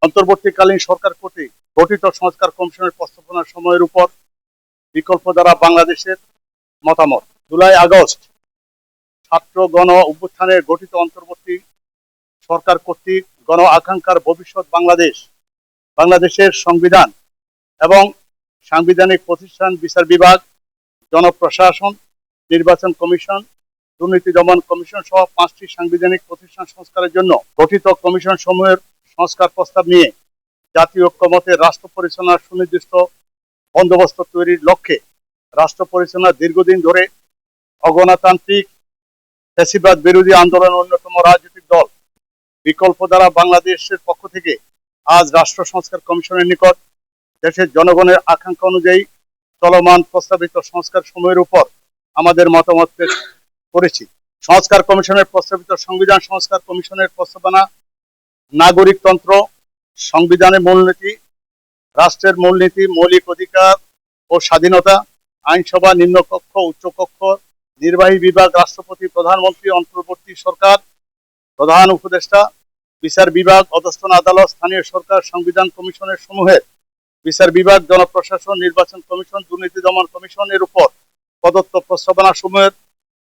অন্তর্বর্তীকালীন সরকার কর্তৃক গঠিত সংস্কার কমিশনের প্রস্তাবনার সময়ের উপর বিকল্প দ্বারা বাংলাদেশের মতামত। জুলাই আগস্ট ছাত্র গণ অভ্যুত্থানে গঠিত অন্তর্বর্তী সরকার কর্তৃক গণ আকাঙ্ক্ষার ভবিষ্যৎ বাংলাদেশের সংবিধান এবং সাংবিধানিক প্রতিষ্ঠান, বিচার বিভাগ, জনপ্রশাসন, নির্বাচন কমিশন, দুর্নীতি দমন কমিশন সহ 5টি সাংবিধানিক প্রতিষ্ঠান সংস্কারের জন্য গঠিত কমিশন সমূহের সংস্কার প্রস্তাব নিয়ে জাতীয় ঐক্যমতে রাষ্ট্র পরিচালনার সুনির্দিষ্ট বন্দোবস্ত তৈরির লক্ষ্যে রাষ্ট্র পরিচালনা দীর্ঘদিন ধরে অগণতান্ত্রিক ফ্যাসিবাদ বিরোধী আন্দোলনের অন্যতম রাজনৈতিক দল বিকল্প দ্বারা বাংলাদেশের পক্ষ থেকে আজ রাষ্ট্র সংস্কার কমিশনের নিকট দেশের জনগণের আকাঙ্ক্ষা অনুযায়ী চলমান প্রস্তাবিত সংস্কার সমূহের উপর আমাদের মতামত পেশ করেছি। সংস্কার কমিশনের প্রস্তাবিত সংবিধান সংস্কার কমিশনের প্রস্তাবনা নাগরিকতন্ত্র, সংবিধানের মূলনীতি, রাষ্ট্রের মূলনীতি, মৌলিক অধিকার ও স্বাধীনতা, আইনসভা, নিম্নকক্ষ, উচ্চকক্ষ, নির্বাহী বিভাগ, রাষ্ট্রপতি, প্রধানমন্ত্রী, অন্তর্বর্তী সরকার, প্রধান উপদেষ্টা, বিচার বিভাগ, অধস্তন আদালত, স্থানীয় সরকার, সংবিধান কমিশনের সমূহের বিচার বিভাগ, জনপ্রশাসন, নির্বাচন কমিশন, দুর্নীতি দমন কমিশনের উপর প্রদত্ত প্রস্তাবনা সমূহের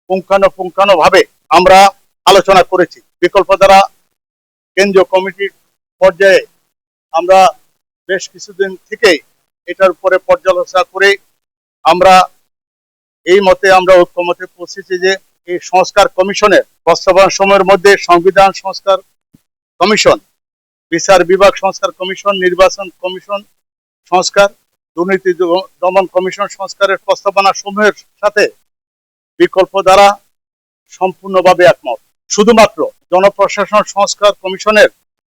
পুঙ্খানুপুঙ্খানুভাবে আমরা আলোচনা করেছি। বিকল্প দ্বারা কেন্দ্রীয় কমিটির পর্যায়ে আমরা বেশ কিছুদিন থেকেই এটার উপরে পর্যালোচনা করে আমরা এই মতে আমরা ঐক্যমতে পৌঁছেছি যে এই সংস্কার কমিশনের প্রস্তাবনা সময়ের মধ্যে সংবিধান সংস্কার কমিশন, বিচার বিভাগ সংস্কার কমিশন, নির্বাচন কমিশন সংস্কার, দুর্নীতি দমন কমিশন সংস্কারের প্রস্তাবনা সমূহের সাথে বিকল্প দ্বারা সম্পূর্ণভাবে একমত। শুধুমাত্র জনপ্রশাসন সংস্কার কমিশনের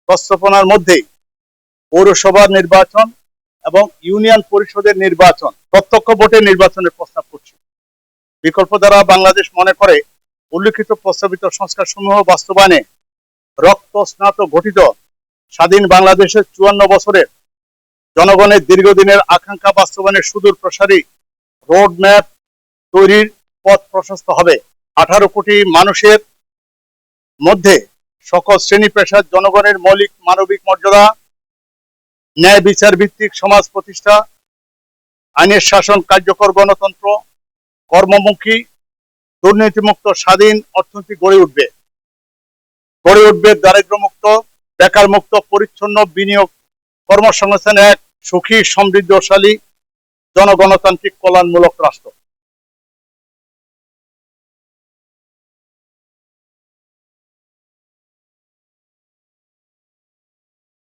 প্রস্তাবনার মধ্যেই পৌরসভার নির্বাচন এবং ইউনিয়ন পরিষদের নির্বাচন প্রত্যক্ষ ভোটের নির্বাচনের প্রস্তাব করছে। বিকল্প দ্বারা বাংলাদেশ মনে করে উল্লিখিত প্রস্তাবিত সংস্কার সমূহ বাস্তবায়নে রক্তস্নাত গঠিত স্বাধীন বাংলাদেশের 54 বছরের জনগণের দীর্ঘদিনের আকাঙ্ক্ষা বাস্তবায়নের সুদূর প্রসারী রোড ম্যাপ তৈরির পথ প্রশস্ত হবে। 18 কোটি মানুষের মধ্যে সকল শ্রেণী পেশার জনগণের মৌলিক মানবিক মর্যাদা, ন্যায় বিচার ভিত্তিক সমাজ প্রতিষ্ঠা, আইনের শাসন, কার্যকর গণতন্ত্র, কর্মমুখী, দুর্নীতিমুক্ত স্বাধীন অর্থনীতি গড়ে উঠবে। দারিদ্র্যমুক্ত, বেকার মুক্ত, পরিচ্ছন্ন, বিনিয়োগ, কর্মসংস্থান এক সুখী, সমৃদ্ধশালী, জনগণতান্ত্রিক, কল্যাণমূলক রাষ্ট্র।